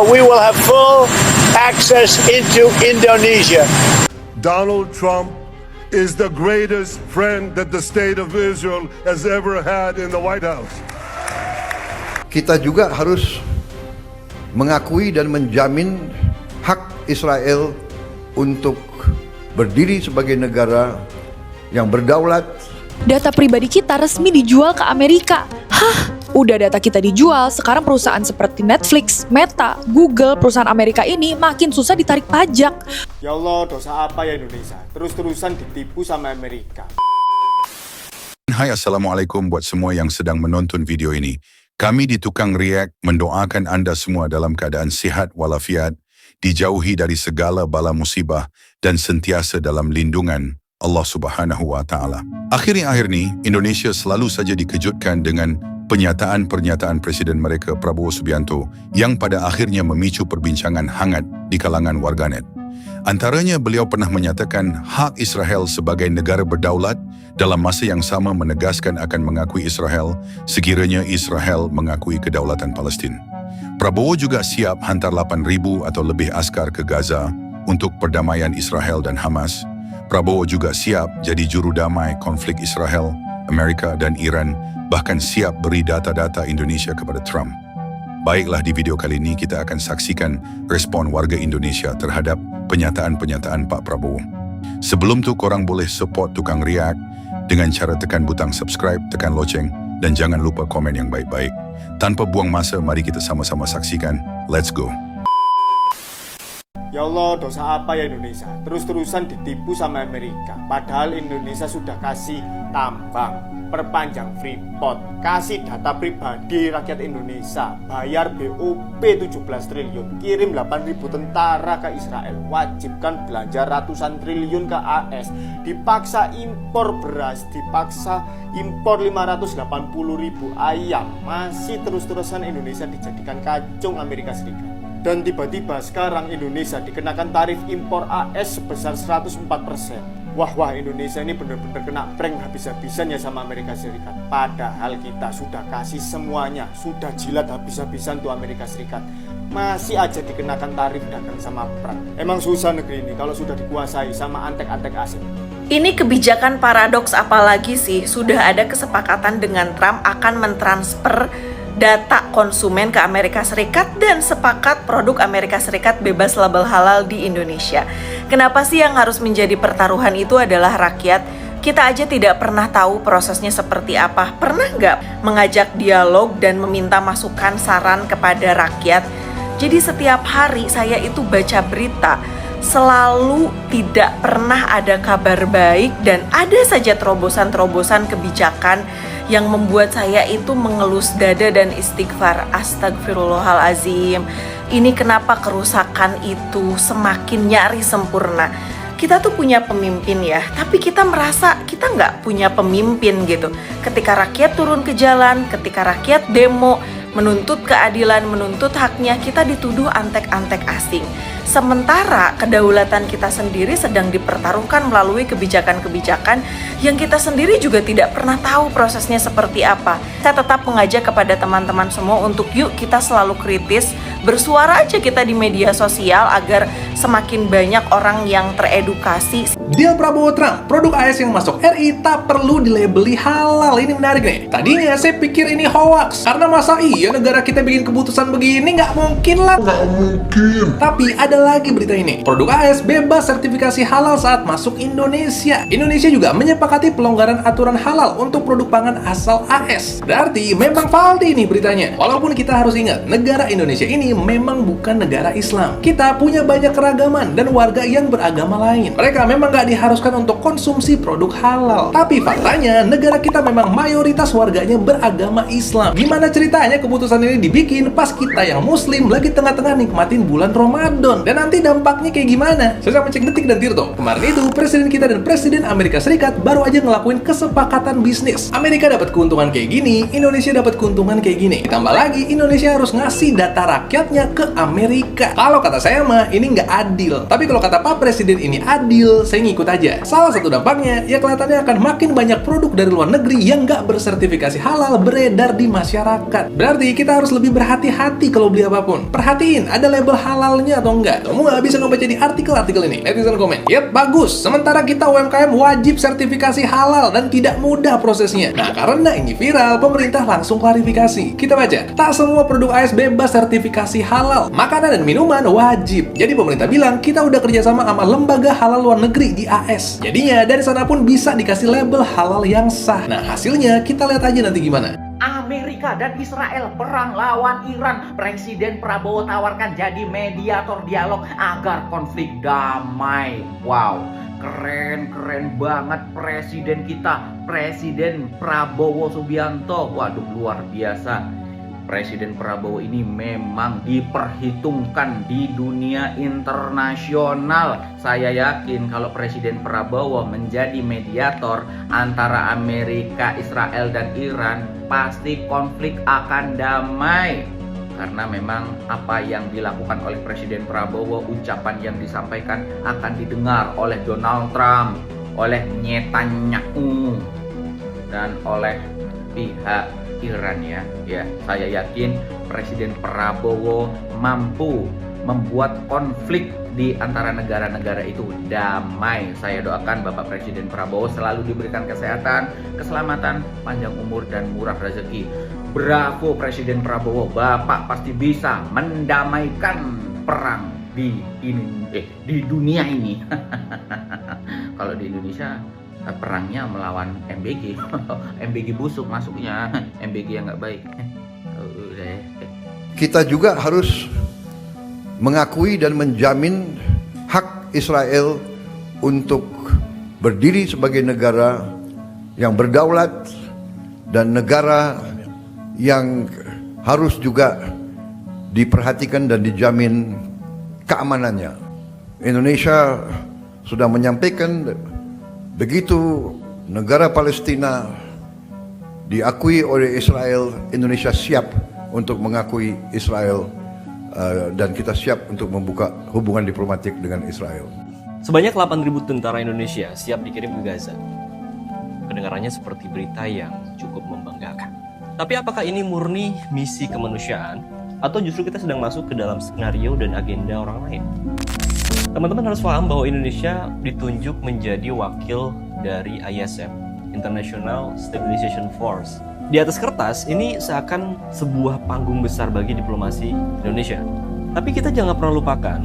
We will have full access into Indonesia. Donald Trump is the greatest friend that the state of Israel has ever had in the White House. Kita juga harus mengakui dan menjamin hak Israel untuk berdiri sebagai negara yang berdaulat. Data pribadi kita resmi dijual ke Amerika. Hah? Udah data kita dijual, sekarang perusahaan seperti Netflix, Meta, Google, perusahaan Amerika ini makin susah ditarik pajak. Ya Allah, dosa apa ya Indonesia? Terus-terusan ditipu sama Amerika. Hai, Assalamualaikum buat semua yang sedang menonton video ini. Kami di Tukang React mendoakan Anda semua dalam keadaan sihat walafiat, dijauhi dari segala bala musibah, dan sentiasa dalam lindungan Allah Subhanahu wa Ta'ala. Akhir-akhir ini, Indonesia selalu saja dikejutkan dengan pernyataan-pernyataan Presiden mereka Prabowo Subianto yang pada akhirnya memicu perbincangan hangat di kalangan warganet. Antaranya beliau pernah menyatakan hak Israel sebagai negara berdaulat dalam masa yang sama menegaskan akan mengakui Israel sekiranya Israel mengakui kedaulatan Palestin. Prabowo juga siap hantar 8,000 atau lebih askar ke Gaza untuk perdamaian Israel dan Hamas. Prabowo juga siap jadi juru damai konflik Israel, Amerika dan Iran, bahkan siap beri data-data Indonesia kepada Trump. Baiklah, di video kali ini kita akan saksikan respon warga Indonesia terhadap pernyataan-pernyataan Pak Prabowo. Sebelum tu korang boleh support Tukang React dengan cara tekan butang subscribe, tekan loceng, dan jangan lupa komen yang baik-baik. Tanpa buang masa, mari kita sama-sama saksikan. Let's go. Ya Allah, dosa apa ya Indonesia? Terus-terusan ditipu sama Amerika. Padahal Indonesia sudah kasih tambang, perpanjang Freeport, kasih data pribadi rakyat Indonesia, bayar BOP 17 triliun, kirim 8.000 tentara ke Israel, wajibkan belanja ratusan triliun ke AS, dipaksa impor beras, dipaksa impor 580.000 ayam, masih terus-terusan Indonesia dijadikan kacung Amerika Serikat. Dan tiba-tiba sekarang Indonesia dikenakan tarif impor AS sebesar 104%. Wah, Indonesia ini benar-benar kena prank habis-habisan ya sama Amerika Serikat. Padahal kita sudah kasih semuanya, sudah jilat habis-habisan tuh Amerika Serikat. Masih aja dikenakan tarif dagang sama perang. Emang susah negeri ini kalau sudah dikuasai sama antek-antek asing. Ini kebijakan paradoks apalagi sih? Sudah ada kesepakatan dengan Trump akan mentransfer data konsumen ke Amerika Serikat dan sepakat produk Amerika Serikat bebas label halal di Indonesia. Kenapa sih yang harus menjadi pertaruhan itu adalah rakyat? Kita aja tidak pernah tahu prosesnya seperti apa. Pernah nggak mengajak dialog dan meminta masukan saran kepada rakyat? Jadi setiap hari saya itu baca berita, selalu tidak pernah ada kabar baik dan ada saja terobosan-terobosan kebijakan yang membuat saya itu mengelus dada dan istighfar. Astagfirullahalazim. Ini kenapa kerusakan itu semakin nyari sempurna. Kita tuh punya pemimpin ya, tapi kita merasa kita nggak punya pemimpin gitu. Ketika rakyat turun ke jalan, ketika rakyat demo, menuntut keadilan, menuntut haknya, kita dituduh antek-antek asing. Sementara kedaulatan kita sendiri sedang dipertaruhkan melalui kebijakan-kebijakan yang kita sendiri juga tidak pernah tahu prosesnya seperti apa. Saya tetap mengajak kepada teman-teman semua untuk yuk kita selalu kritis, bersuara aja kita di media sosial agar semakin banyak orang yang teredukasi. Deal Prabowo Trump, produk AS yang masuk RI tak perlu dilabeli halal. Ini menarik nih. Tadinya saya pikir ini hoax, karena masa iya negara kita bikin keputusan begini? Nggak mungkin lah. Nggak mungkin. Tapi ada lagi berita ini. Produk AS bebas sertifikasi halal saat masuk Indonesia. Indonesia juga menyepakati pelonggaran aturan halal untuk produk pangan asal AS. Berarti memang valid nih beritanya. Walaupun kita harus ingat, negara Indonesia ini memang bukan negara Islam. Kita punya banyak keragaman dan warga yang beragama lain. Mereka memang nggak diharuskan untuk konsumsi produk halal. Tapi faktanya, negara kita memang mayoritas warganya beragama Islam. Gimana ceritanya keputusan ini dibikin pas kita yang Muslim lagi tengah-tengah nikmatin bulan Ramadan? Dan nanti dampaknya kayak gimana? Saya sama cek Detik dan Tirto. Kemarin itu, Presiden kita dan Presiden Amerika Serikat baru aja ngelakuin kesepakatan bisnis. Amerika dapat keuntungan kayak gini, Indonesia dapat keuntungan kayak gini. Ditambah lagi, Indonesia harus ngasih data rakyat rakyatnya ke Amerika. Kalau kata saya mah ini nggak adil. Tapi kalau kata Pak Presiden ini adil, saya ngikut aja. Salah satu dampaknya, ya kelihatannya akan makin banyak produk dari luar negeri yang nggak bersertifikasi halal beredar di masyarakat. Berarti kita harus lebih berhati-hati kalau beli apapun. Perhatiin, ada label halalnya atau enggak. Kamu nggak bisa ngebaca di artikel-artikel ini. Netizen komen, yep, bagus. Sementara kita UMKM wajib sertifikasi halal dan tidak mudah prosesnya. Nah, karena ini viral, pemerintah langsung klarifikasi. Kita baca, tak semua produk AS bebas sertifikasi halal. Makanan dan minuman wajib. Jadi pemerintah bilang, kita udah kerjasama sama lembaga halal luar negeri di AS. Jadinya, dari sana pun bisa dikasih label halal yang sah. Nah, hasilnya kita lihat aja nanti gimana. Amerika dan Israel perang lawan Iran. Presiden Prabowo tawarkan jadi mediator dialog agar konflik damai. Wow, keren banget presiden kita, Presiden Prabowo Subianto. Waduh, luar biasa. Presiden Prabowo ini memang diperhitungkan di dunia internasional. Saya yakin kalau Presiden Prabowo menjadi mediator antara Amerika, Israel, dan Iran, pasti konflik akan damai. Karena memang apa yang dilakukan oleh Presiden Prabowo, ucapan yang disampaikan akan didengar oleh Donald Trump, oleh Netanyahu, dan oleh pihak Iran ya. Saya yakin Presiden Prabowo mampu membuat konflik di antara negara-negara itu damai. Saya doakan Bapak Presiden Prabowo selalu diberikan kesehatan, keselamatan, panjang umur, dan murah rezeki. Bravo Presiden Prabowo, Bapak pasti bisa mendamaikan perang di dunia ini. Kalau di Indonesia perangnya melawan MBG. MBG busuk masuknya, MBG yang nggak baik. Kita juga harus mengakui dan menjamin hak Israel untuk berdiri sebagai negara yang berdaulat dan negara yang harus juga diperhatikan dan dijamin keamanannya. Indonesia sudah menyampaikan begitu negara Palestina diakui oleh Israel, Indonesia siap untuk mengakui Israel dan kita siap untuk membuka hubungan diplomatik dengan Israel. Sebanyak 8.000 tentara Indonesia siap dikirim ke Gaza. Kedengarannya seperti berita yang cukup membanggakan. Tapi apakah ini murni misi kemanusiaan atau justru kita sedang masuk ke dalam skenario dan agenda orang lain? Teman-teman harus paham bahwa Indonesia ditunjuk menjadi wakil dari ISF, International Stabilization Force. Di atas kertas, ini seakan sebuah panggung besar bagi diplomasi Indonesia. Tapi kita jangan pernah lupakan,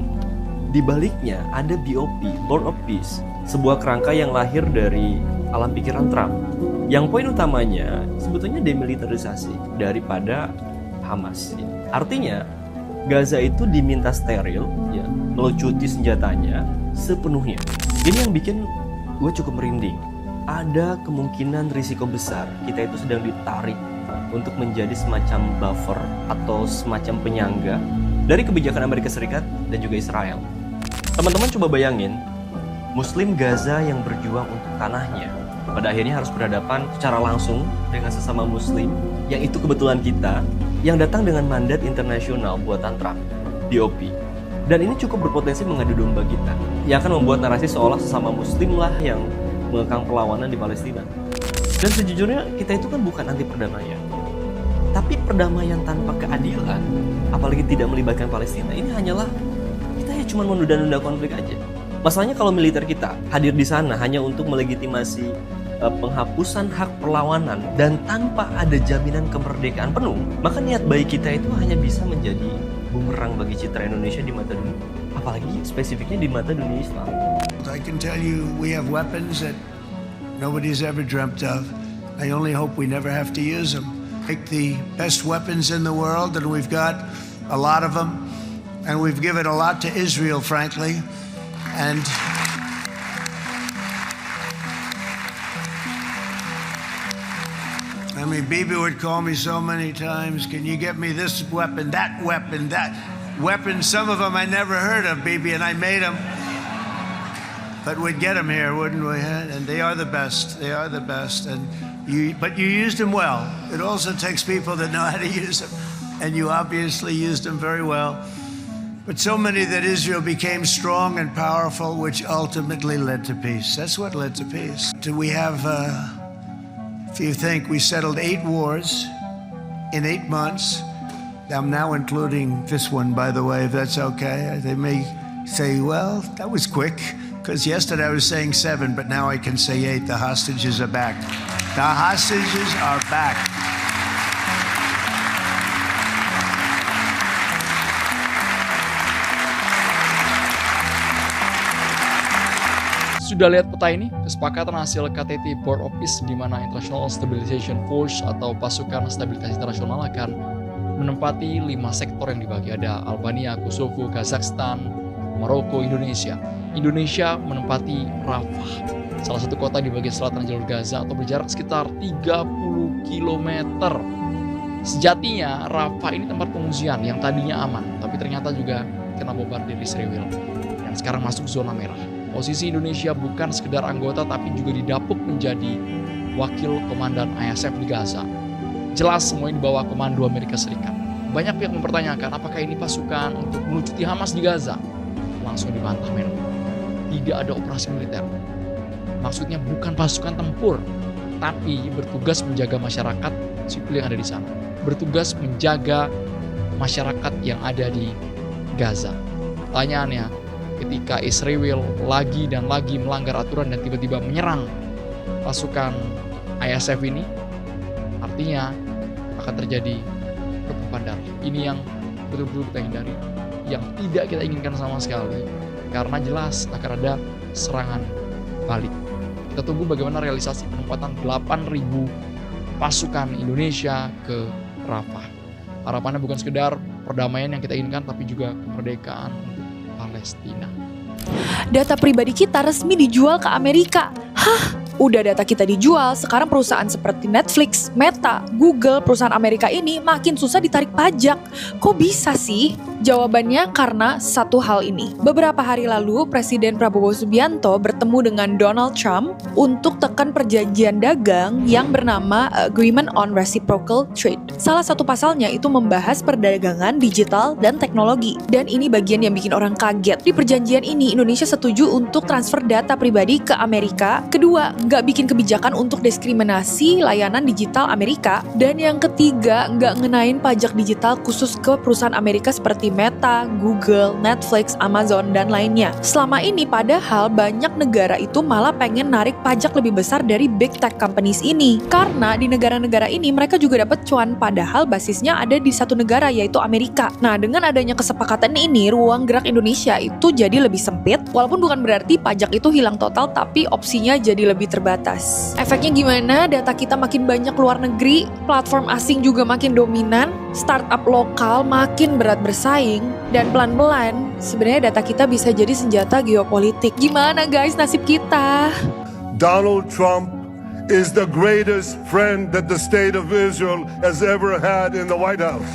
di baliknya ada BOP, Board of Peace, sebuah kerangka yang lahir dari alam pikiran Trump. Yang poin utamanya sebetulnya demilitarisasi daripada Hamas. Artinya, Gaza itu diminta steril, ya, melucuti senjatanya sepenuhnya. Ini yang bikin gue cukup merinding. Ada kemungkinan risiko besar kita itu sedang ditarik untuk menjadi semacam buffer atau semacam penyangga dari kebijakan Amerika Serikat dan juga Israel. Teman-teman coba bayangin, Muslim Gaza yang berjuang untuk tanahnya pada akhirnya harus berhadapan secara langsung dengan sesama Muslim yang itu kebetulan kita, yang datang dengan mandat internasional buatan Trump, BOP. Dan ini cukup berpotensi mengadu domba kita, yang akan membuat narasi seolah sesama Muslim lah yang mengekang perlawanan di Palestina. Dan sejujurnya kita itu kan bukan anti perdamaian. Tapi perdamaian tanpa keadilan, apalagi tidak melibatkan Palestina, ini hanyalah kita ya cuma menunda-nunda konflik aja. Masalahnya kalau militer kita hadir di sana hanya untuk melegitimasi penghapusan hak perlawanan dan tanpa ada jaminan kemerdekaan penuh, maka niat baik kita itu hanya bisa menjadi bumerang bagi citra Indonesia di mata dunia, apalagi spesifiknya di mata dunia Islam. I can tell you we have weapons that nobody's ever dreamt of. I only hope we never have to use them. Take the best weapons in the world, and we've got a lot of them, and we've given a lot to Israel, frankly, and I mean, Bibi would call me so many times, can you get me this weapon, that weapon, that weapon? Some of them I never heard of, Bibi, and I made them. But we'd get them here, wouldn't we? And they are the best. They are the best. But you used them well. It also takes people that know how to use them. and you obviously used them very well. But so many that Israel became strong and powerful, which ultimately led to peace. That's what led to peace. We have, if you think, we settled 8 wars in 8 months. I'm now including this one, by the way, if that's okay. They may say, well, that was quick, because yesterday I was saying 7, but now I can say 8. The hostages are back. The hostages are back. Sudah lihat peta ini? Kesepakatan hasil KTT Board of Peace di mana International Stabilization Force atau pasukan stabilitas internasional akan menempati 5 sektor yang dibagi. Ada Albania, Kosovo, Kazakhstan, Maroko, Indonesia. Indonesia menempati Rafah, salah satu kota di bagian selatan jalur Gaza atau berjarak sekitar 30 km. Sejatinya Rafah ini tempat pengungsian yang tadinya aman, tapi ternyata juga kena bombardir Israel yang sekarang masuk zona merah. Posisi Indonesia bukan sekedar anggota tapi juga didapuk menjadi wakil komandan ISF di Gaza. Jelas semua ini di bawah komando Amerika Serikat. Banyak pihak mempertanyakan apakah ini pasukan untuk melucuti Hamas di Gaza. Langsung dibantah Menlu. Tidak ada operasi militer. Maksudnya bukan pasukan tempur, tapi bertugas menjaga masyarakat sipil yang ada di sana. Bertugas menjaga masyarakat yang ada di Gaza. Pertanyaannya, ketika Israel lagi dan lagi melanggar aturan dan tiba-tiba menyerang pasukan ISF ini, artinya akan terjadi pertumpahan darah. Ini yang betul-betul kita hindari, yang tidak kita inginkan sama sekali, karena jelas akan ada serangan balik. Kita tunggu bagaimana realisasi penempatan 8.000 pasukan Indonesia ke Rafah. Harapannya bukan sekedar perdamaian yang kita inginkan, tapi juga kemerdekaan untuk Palestina. Data pribadi kita resmi dijual ke Amerika. Hah? Udah data kita dijual, sekarang perusahaan seperti Netflix, Meta, Google, perusahaan Amerika ini makin susah ditarik pajak. Kok bisa sih? Jawabannya karena satu hal ini. Beberapa hari lalu, Presiden Prabowo Subianto bertemu dengan Donald Trump untuk tekan perjanjian dagang yang bernama Agreement on Reciprocal Trade. Salah satu pasalnya itu membahas perdagangan digital dan teknologi. Dan ini bagian yang bikin orang kaget. Di perjanjian ini, Indonesia setuju untuk transfer data pribadi ke Amerika. Kedua, nggak bikin kebijakan untuk diskriminasi layanan digital Amerika. Dan yang ketiga, nggak ngenain pajak digital khusus ke perusahaan Amerika seperti Meta, Google, Netflix, Amazon, dan lainnya. Selama ini padahal banyak negara itu malah pengen narik pajak lebih besar dari big tech companies ini. Karena di negara-negara ini mereka juga dapat cuan padahal basisnya ada di satu negara yaitu Amerika. Nah, dengan adanya kesepakatan ini, ruang gerak Indonesia itu jadi lebih sempit. Walaupun bukan berarti pajak itu hilang total, tapi opsinya jadi lebih terbatas. Efeknya gimana? Data kita makin banyak luar negeri, platform asing juga makin dominan, startup lokal makin berat bersaing, dan pelan-pelan sebenarnya data kita bisa jadi senjata geopolitik. Gimana guys nasib kita? Donald Trump is the greatest friend that the state of Israel has ever had in the White House.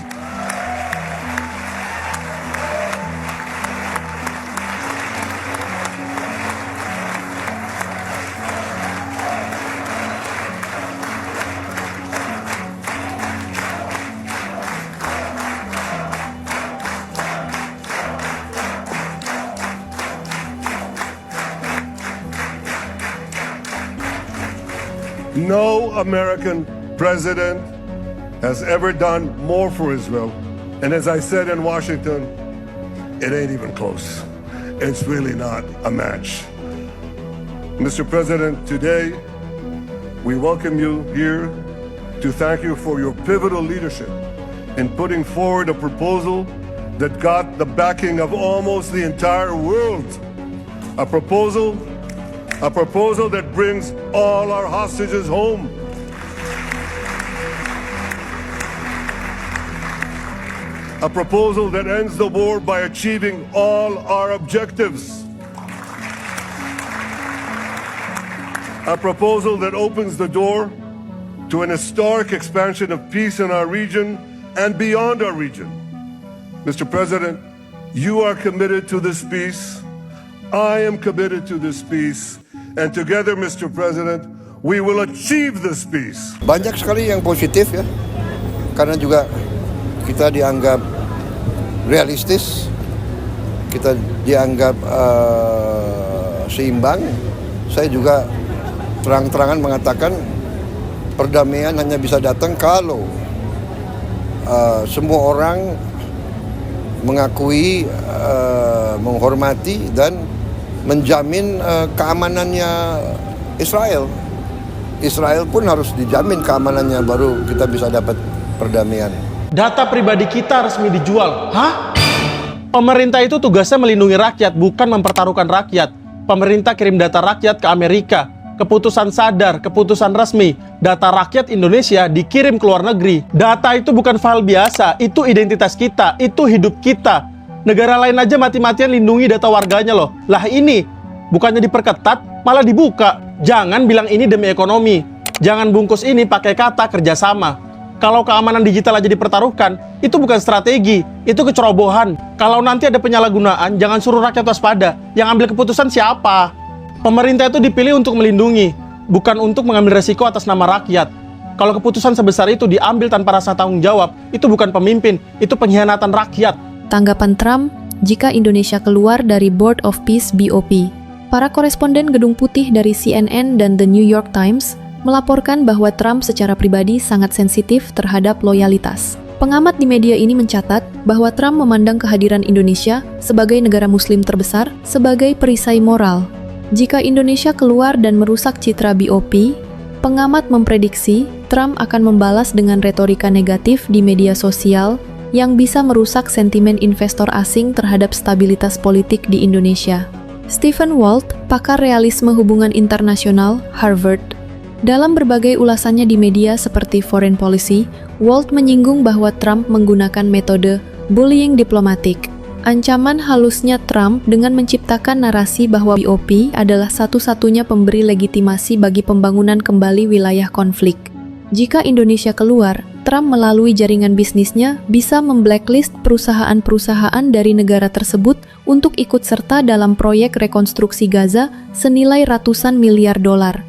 No American president has ever done more for Israel. And as I said in Washington, it ain't even close. It's really not a match. Mr. President, today we welcome you here to thank you for your pivotal leadership in putting forward a proposal that got the backing of almost the entire world. A proposal that brings all our hostages home. A proposal that ends the war by achieving all our objectives. A proposal that opens the door to an historic expansion of peace in our region and beyond our region. Mr. President, you are committed to this peace. I am committed to this peace. And together, Mr. President, we will achieve this peace. Banyak sekali yang positif ya, karena juga kita dianggap realistis, kita dianggap seimbang. Saya juga terang-terangan mengatakan perdamaian hanya bisa datang kalau semua orang mengakui, menghormati dan menjamin keamanannya Israel. Israel pun harus dijamin keamanannya, baru kita bisa dapat perdamaian. Data pribadi kita resmi dijual. Hah? Pemerintah itu tugasnya melindungi rakyat, bukan mempertaruhkan rakyat. Pemerintah kirim data rakyat ke Amerika. Keputusan sadar, keputusan resmi. Data rakyat Indonesia dikirim ke luar negeri. Data itu bukan file biasa, itu identitas kita, itu hidup kita. Negara lain aja mati-matian lindungi data warganya loh. Lah ini, bukannya diperketat, malah dibuka. Jangan bilang ini demi ekonomi. Jangan bungkus ini pakai kata kerjasama. Kalau keamanan digital aja dipertaruhkan, itu bukan strategi, itu kecerobohan. Kalau nanti ada penyalahgunaan, jangan suruh rakyat waspada. Yang ambil keputusan siapa? Pemerintah itu dipilih untuk melindungi, bukan untuk mengambil resiko atas nama rakyat. Kalau keputusan sebesar itu diambil tanpa rasa tanggung jawab, itu bukan pemimpin, itu pengkhianatan rakyat. Tanggapan Trump jika Indonesia keluar dari Board of Peace BOP. Para koresponden Gedung Putih dari CNN dan The New York Times melaporkan bahwa Trump secara pribadi sangat sensitif terhadap loyalitas. Pengamat di media ini mencatat bahwa Trump memandang kehadiran Indonesia sebagai negara muslim terbesar sebagai perisai moral. Jika Indonesia keluar dan merusak citra BOP, pengamat memprediksi Trump akan membalas dengan retorika negatif di media sosial yang bisa merusak sentimen investor asing terhadap stabilitas politik di Indonesia. Stephen Walt, pakar realisme hubungan internasional, Harvard. Dalam berbagai ulasannya di media seperti Foreign Policy, Walt menyinggung bahwa Trump menggunakan metode bullying diplomatik. Ancaman halusnya Trump dengan menciptakan narasi bahwa BOP adalah satu-satunya pemberi legitimasi bagi pembangunan kembali wilayah konflik. Jika Indonesia keluar, Trump melalui jaringan bisnisnya bisa memblacklist perusahaan-perusahaan dari negara tersebut untuk ikut serta dalam proyek rekonstruksi Gaza senilai ratusan miliar dolar.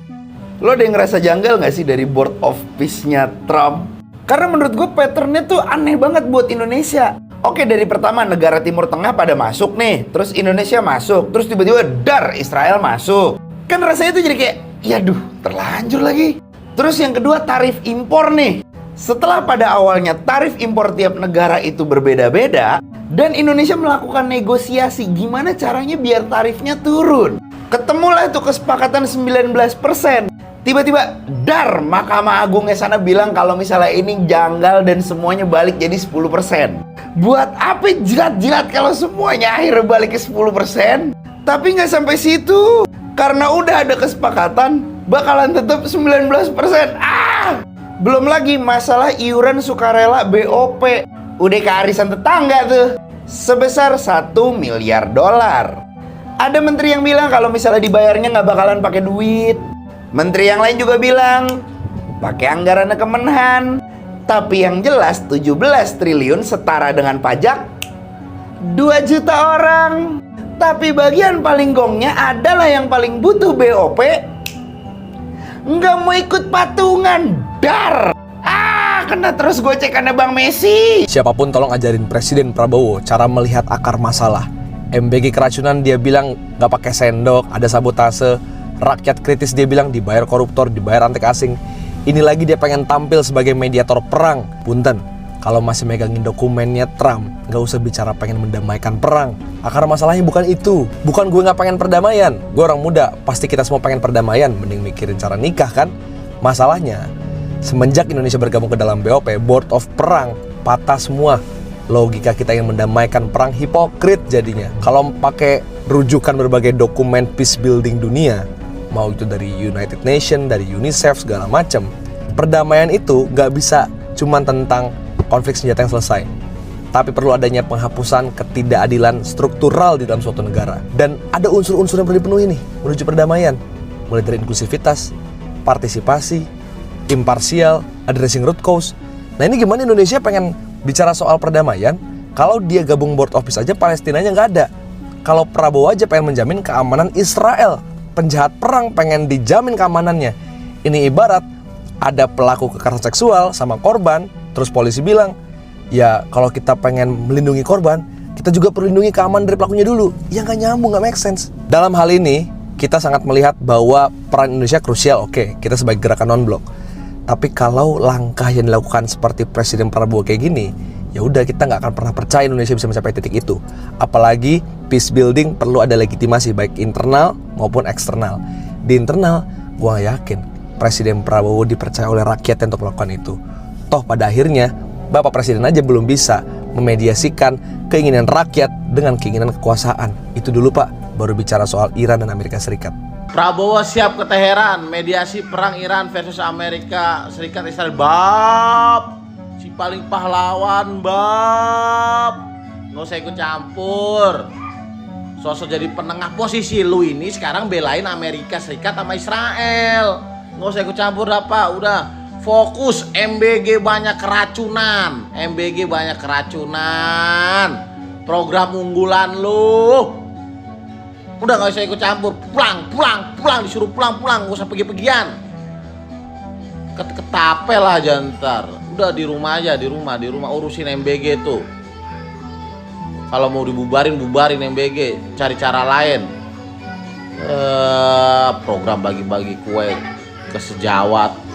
Lo ada yang ngerasa janggal gak sih dari Board of Peace-nya Trump? Karena menurut gue patternnya tuh aneh banget buat Indonesia. Oke, dari pertama negara Timur Tengah pada masuk nih, terus Indonesia masuk, terus tiba-tiba dar Israel masuk. Kan rasanya tuh jadi kayak, yaduh terlanjur lagi. Terus yang kedua tarif impor nih. Setelah pada awalnya tarif impor tiap negara itu berbeda-beda, dan Indonesia melakukan negosiasi gimana caranya biar tarifnya turun. Ketemulah itu kesepakatan 19%. Tiba-tiba dar Mahkamah Agungnya sana bilang kalau misalnya ini janggal dan semuanya balik jadi 10%. Buat apa jilat-jilat kalau semuanya akhirnya balik ke 10%? Tapi nggak sampai situ. Karena udah ada kesepakatan bakalan tetap 19%. Belum lagi masalah iuran sukarela BOP. Udah kearisan tetangga tuh. Sebesar 1 miliar dolar. Ada menteri yang bilang kalau misalnya dibayarnya nggak bakalan pakai duit. Menteri yang lain juga bilang pakai anggaran Kemenhan. Tapi yang jelas 17 triliun setara dengan pajak 2 juta orang. Tapi bagian paling gongnya adalah yang paling butuh BOP nggak mau ikut patungan. Dar. Kena terus gocekannya Bang Messi. Siapapun tolong ajarin Presiden Prabowo cara melihat akar masalah. MBG keracunan dia bilang nggak pakai sendok, ada sabotase. Rakyat kritis dia bilang dibayar koruptor, dibayar antek asing. Ini lagi dia pengen tampil sebagai mediator perang. Punten, kalau masih megangin dokumennya Trump, nggak usah bicara pengen mendamaikan perang. Akar masalahnya bukan itu. Bukan gue nggak pengen perdamaian. Gue orang muda, pasti kita semua pengen perdamaian. Mending mikirin cara nikah kan. Masalahnya, semenjak Indonesia bergabung ke dalam BOP, Board of Perang, patah semua. Logika kita yang mendamaikan perang hipokrit jadinya. Kalau pakai rujukan berbagai dokumen peace building dunia, mau itu dari United Nations, dari UNICEF, segala macam, perdamaian itu nggak bisa cuma tentang konflik senjata yang selesai. Tapi perlu adanya penghapusan ketidakadilan struktural di dalam suatu negara. Dan ada unsur-unsur yang perlu dipenuhi nih menuju perdamaian. Mulai dari inklusivitas, partisipasi, imparsial, addressing root cause. Nah ini gimana Indonesia pengen bicara soal perdamaian, kalau dia gabung Board of Peace aja Palestinanya nggak ada. Kalau Prabowo aja pengen menjamin keamanan Israel, penjahat perang pengen dijamin keamanannya. Ini ibarat ada pelaku kekerasan seksual sama korban, terus polisi bilang, Ya kalau kita pengen melindungi korban, kita juga perlu lindungi keamanan dari pelakunya dulu. Yang gak nyambung, gak make sense. Dalam hal ini, kita sangat melihat bahwa peran Indonesia krusial, oke, kita sebagai gerakan non-blok. Tapi kalau langkah yang dilakukan seperti Presiden Prabowo kayak gini, ya udah kita nggak akan pernah percaya Indonesia bisa mencapai titik itu. Apalagi peace building perlu ada legitimasi baik internal maupun eksternal. Di internal, gua nggak yakin Presiden Prabowo dipercaya oleh rakyat untuk melakukan itu. Toh pada akhirnya Bapak Presiden aja belum bisa memediasikan keinginan rakyat dengan keinginan kekuasaan. Itu dulu Pak, baru bicara soal Iran dan Amerika Serikat. Prabowo siap ke Teheran, mediasi perang Iran versus Amerika Serikat Israel. Bab, si paling pahlawan, Bab. Nggak usah ikut campur. Sosok jadi penengah, posisi lu ini sekarang belain Amerika Serikat sama Israel. Nggak usah ikut campur dah Pak, udah. Fokus, MBG banyak keracunan. MBG banyak keracunan. Program unggulan lu. Udah gak usah ikut campur, pulang, disuruh pulang, gak usah pergi-pergian. Ketapel aja ntar. Udah di rumah aja, di rumah urusin MBG tuh. Kalau mau bubarin MBG, cari cara lain. Program bagi-bagi kue ke sejawat.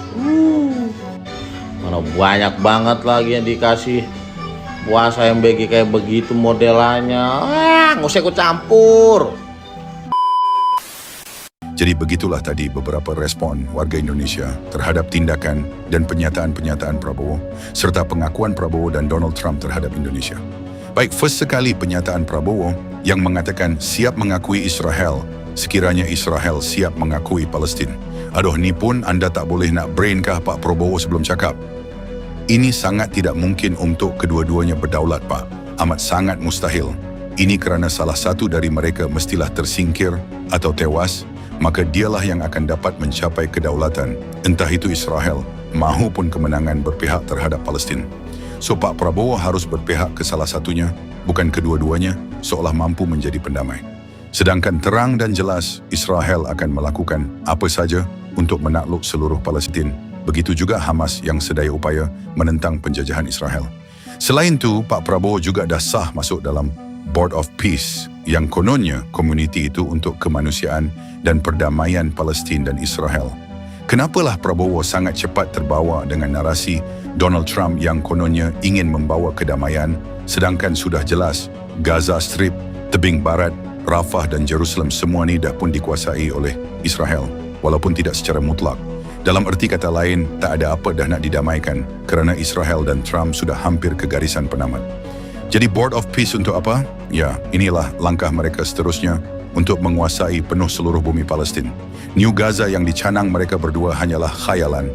Mana banyak banget lagi yang dikasih puasa MBG kayak begitu modelannya. Gak usah ikut campur. Jadi begitulah tadi beberapa respon warga Indonesia terhadap tindakan dan pernyataan-pernyataan Prabowo serta pengakuan Prabowo dan Donald Trump terhadap Indonesia. Baik, first sekali pernyataan Prabowo yang mengatakan siap mengakui Israel sekiranya Israel siap mengakui Palestin. Aduh, ni pun anda tak boleh nak brain kah Pak Prabowo sebelum cakap? Ini sangat tidak mungkin untuk kedua-duanya berdaulat Pak. Amat sangat mustahil. Ini kerana salah satu dari mereka mestilah tersingkir atau tewas, maka dialah yang akan dapat mencapai kedaulatan, entah itu Israel mahupun kemenangan berpihak terhadap Palestin. So Pak Prabowo harus berpihak ke salah satunya, bukan kedua-duanya, seolah mampu menjadi pendamai. Sedangkan terang dan jelas Israel akan melakukan apa saja untuk menakluk seluruh Palestin. Begitu juga Hamas yang sedaya upaya menentang penjajahan Israel. Selain itu, Pak Prabowo juga dah sah masuk dalam Board of Peace yang kononnya komuniti itu untuk kemanusiaan dan perdamaian Palestin dan Israel. Kenapalah Prabowo sangat cepat terbawa dengan narasi Donald Trump yang kononnya ingin membawa kedamaian, sedangkan sudah jelas Gaza Strip, tebing barat, Rafah dan Jerusalem semua ni dah pun dikuasai oleh Israel, walaupun tidak secara mutlak. Dalam erti kata lain, tak ada apa dah nak didamaikan kerana Israel dan Trump sudah hampir ke garisan penamat. Jadi Board of Peace untuk apa? Ya, inilah langkah mereka seterusnya untuk menguasai penuh seluruh bumi Palestin. New Gaza yang dicanang mereka berdua hanyalah khayalan.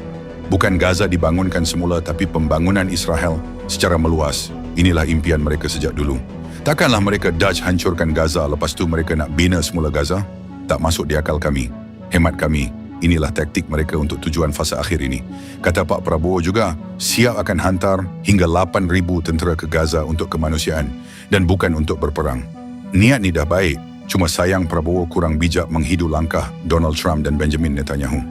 Bukan Gaza dibangunkan semula, tapi pembangunan Israel secara meluas. Inilah impian mereka sejak dulu. Takkanlah mereka Dutch hancurkan Gaza, lepas tu mereka nak bina semula Gaza? Tak masuk di akal kami. Hemat kami, inilah taktik mereka untuk tujuan fasa akhir ini. Kata Pak Prabowo juga, siap akan hantar hingga 8,000 tentera ke Gaza untuk kemanusiaan dan bukan untuk berperang. Niat ni dah baik, cuma sayang Prabowo kurang bijak menghidu langkah Donald Trump dan Benjamin Netanyahu.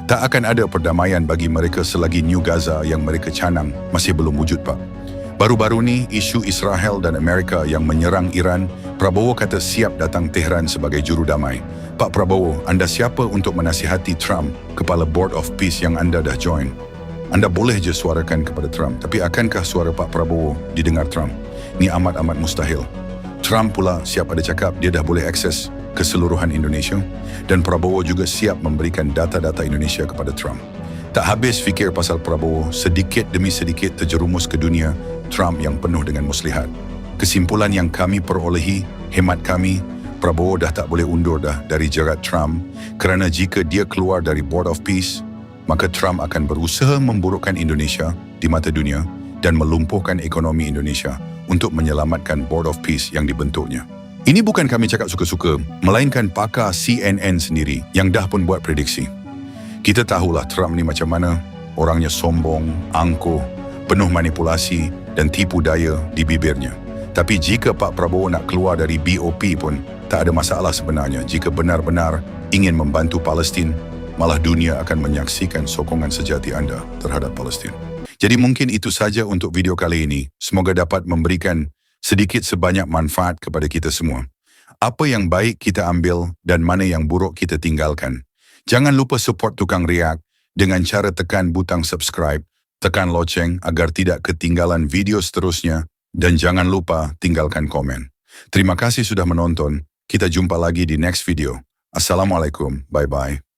Tak akan ada perdamaian bagi mereka selagi New Gaza yang mereka canang masih belum wujud, Pak. Baru-baru ni, isu Israel dan Amerika yang menyerang Iran, Prabowo kata siap datang Tehran sebagai juru damai. Pak Prabowo, anda siapa untuk menasihati Trump, kepala Board of Peace yang anda dah join? Anda boleh je suarakan kepada Trump, tapi akankah suara Pak Prabowo didengar Trump? Ni amat-amat mustahil. Trump pula siap ada cakap dia dah boleh akses keseluruhan Indonesia dan Prabowo juga siap memberikan data-data Indonesia kepada Trump. Tak habis fikir pasal Prabowo, sedikit demi sedikit terjerumus ke dunia Trump yang penuh dengan muslihat. Kesimpulan yang kami perolehi, hemat kami, Prabowo dah tak boleh undur dah dari jerat Trump kerana jika dia keluar dari Board of Peace, maka Trump akan berusaha memburukkan Indonesia di mata dunia dan melumpuhkan ekonomi Indonesia untuk menyelamatkan Board of Peace yang dibentuknya. Ini bukan kami cakap suka-suka, melainkan pakar CNN sendiri yang dah pun buat prediksi. Kita tahulah Trump ni macam mana, orangnya sombong, angkuh, penuh manipulasi dan tipu daya di bibirnya. Tapi jika Pak Prabowo nak keluar dari BOP pun, tak ada masalah sebenarnya jika benar-benar ingin membantu Palestin, malah dunia akan menyaksikan sokongan sejati anda terhadap Palestin. Jadi mungkin itu saja untuk video kali ini. Semoga dapat memberikan sedikit sebanyak manfaat kepada kita semua. Apa yang baik kita ambil dan mana yang buruk kita tinggalkan. Jangan lupa support Tukang React dengan cara tekan butang subscribe, tekan loceng agar tidak ketinggalan video seterusnya, dan jangan lupa tinggalkan komen. Terima kasih sudah menonton. Kita jumpa lagi di next video. Assalamualaikum. Bye-bye.